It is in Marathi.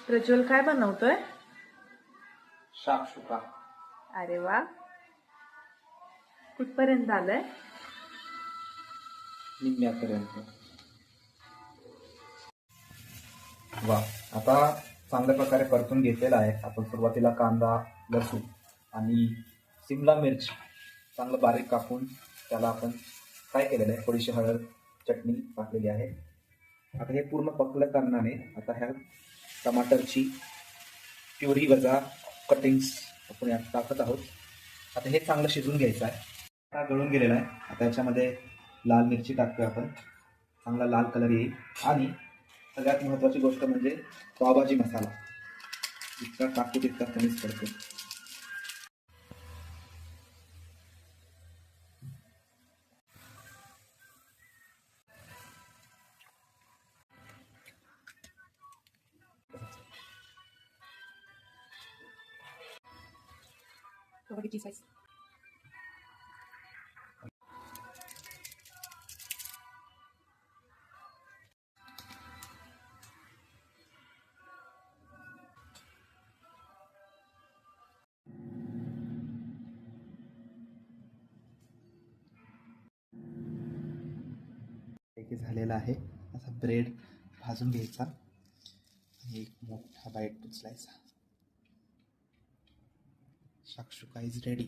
प्रज्वल काय बनवतोय? शाक्षुका. अरे वा, कुठपर्यंत आलंय? निम्म्यापर्यंत. वा, आता चांगल्या प्रकारे परतून घेतलेला आहे. आपण सुरुवातीला कांदा, लसूण आणि सिमला मिर्च चांगलं बारीक कापून त्याला आपण फ्राय केलेलं आहे. थोडीशी हळद, चटणी टाकलेली आहे. आता हे पूर्ण पकल्या कारणाने आता ह्या टमाटरची प्युरी वजा कटिंग्स आपण यात टाकत आहोत. आता हे चांगलं शिजवून घ्यायचं आहे. आता गळून गेलेला आहे. आता याच्यामध्ये लाल मिरची टाकतोय आपण. चांगला लाल कलर येईल. आणि सगळ्यात महत्त्वाची गोष्ट म्हणजे पावभाजी मसाला. जितका टाकतो तितका कमीच पडतो. हे झालेलं आहे. असा ब्रेड भाजून घ्यायचा आणि एक मोठा बाईट उचलायचा. शाक्षुका इज रेडी.